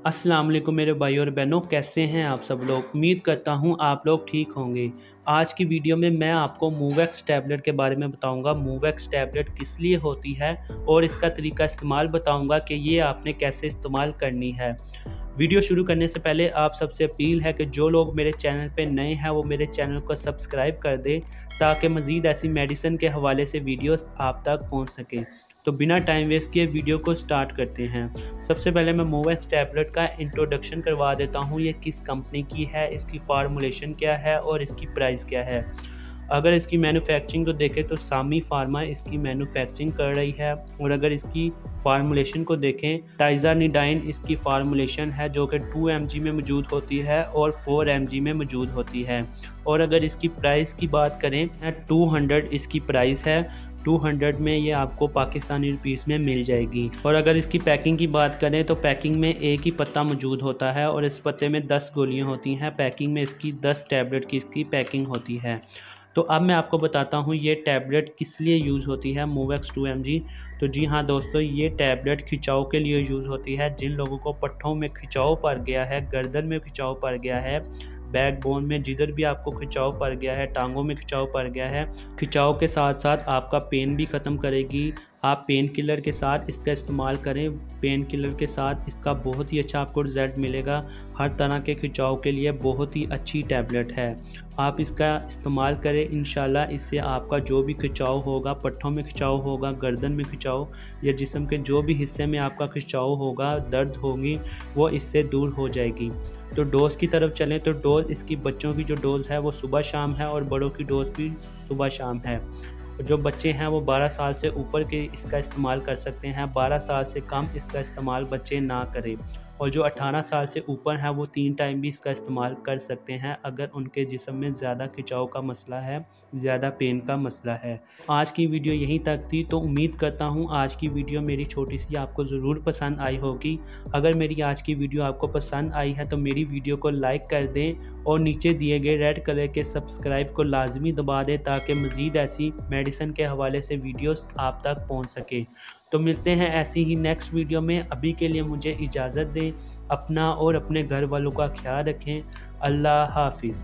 अस्सलाम वालेकुम मेरे भाई और बहनों, कैसे हैं आप सब लोग। उम्मीद करता हूं आप लोग ठीक होंगे। आज की वीडियो में मैं आपको मूवैक्स टैबलेट के बारे में बताऊंगा। मूवैक्स टैबलेट किस लिए होती है और इसका तरीका इस्तेमाल बताऊंगा कि ये आपने कैसे इस्तेमाल करनी है। वीडियो शुरू करने से पहले आप सबसे अपील है कि जो लोग मेरे चैनल पे नए हैं वो मेरे चैनल को सब्सक्राइब कर दें ताकि मज़ीद ऐसी मेडिसिन के हवाले से वीडियोस आप तक पहुंच सकें। तो बिना टाइम वेस्ट किए वीडियो को स्टार्ट करते हैं। सबसे पहले मैं मूवैक्स टैबलेट का इंट्रोडक्शन करवा देता हूँ। ये किस कंपनी की है, इसकी फार्मूलेशन क्या है और इसकी प्राइस क्या है। अगर इसकी मैन्युफैक्चरिंग को देखें तो सामी फार्मा इसकी मैन्युफैक्चरिंग कर रही है। और अगर इसकी फार्मूलेशन को देखें, टाइजानिडाइन इसकी फार्मूलेशन है जो कि 2 mg में मौजूद होती है और 4 mg में मौजूद होती है। और अगर इसकी प्राइस की बात करें 200 इसकी प्राइस है। 200 में ये आपको पाकिस्तानी रुपीस में मिल जाएगी। और अगर इसकी पैकिंग की बात करें तो पैकिंग में एक ही पत्ता मौजूद होता है और इस पत्ते में 10 गोलियां होती हैं। पैकिंग में इसकी 10 टैबलेट की इसकी पैकिंग होती है। तो अब मैं आपको बताता हूँ ये टैबलेट किस लिए यूज़ होती है मूवैक्स 2 mg। तो जी हाँ दोस्तों, ये टैबलेट खिंचाव के लिए यूज़ होती है। जिन लोगों को पट्ठों में खिंचाव पड़ गया है, गर्दन में खिंचाव पड़ गया है, बैक बोन में जिधर भी आपको खिंचाव पड़ गया है, टांगों में खिंचाव पड़ गया है, खिंचाव के साथ साथ आपका पेन भी ख़त्म करेगी। आप पेन किलर के साथ इसका इस्तेमाल करें। पेन किलर के साथ इसका बहुत ही अच्छा आपको रिजल्ट मिलेगा। हर तरह के खिंचाव के लिए बहुत ही अच्छी टैबलेट है। आप इसका इस्तेमाल करें, इंशाल्लाह इससे आपका जो भी खिंचाव होगा, पट्ठों में खिंचाव होगा, गर्दन में खिंचाव या जिस्म के जो भी हिस्से में आपका खिंचाव होगा, दर्द होगी, वो इससे दूर हो जाएगी। तो डोज़ की तरफ चलें तो डोज़ इसकी बच्चों की जो डोज़ है वो सुबह शाम है और बड़ों की डोज़ भी सुबह शाम है। जो बच्चे हैं वो 12 साल से ऊपर के इसका इस्तेमाल कर सकते हैं। 12 साल से कम इसका इस्तेमाल बच्चे ना करें। और जो 18 साल से ऊपर हैं वो 3 टाइम भी इसका इस्तेमाल कर सकते हैं अगर उनके जिस्म में ज़्यादा खिंचाव का मसला है, ज़्यादा पेन का मसला है। आज की वीडियो यहीं तक थी। तो उम्मीद करता हूँ आज की वीडियो मेरी छोटी सी आपको ज़रूर पसंद आई होगी। अगर मेरी आज की वीडियो आपको पसंद आई है तो मेरी वीडियो को लाइक कर दें और नीचे दिए गए रेड कलर के सब्सक्राइब को लाजमी दबा दें ताकि मज़ीद ऐसी मेडिसिन के हवाले से वीडियोस आप तक पहुंच सके। तो मिलते हैं ऐसी ही नेक्स्ट वीडियो में। अभी के लिए मुझे इजाज़त दें। अपना और अपने घर वालों का ख्याल रखें। अल्लाह हाफिज़।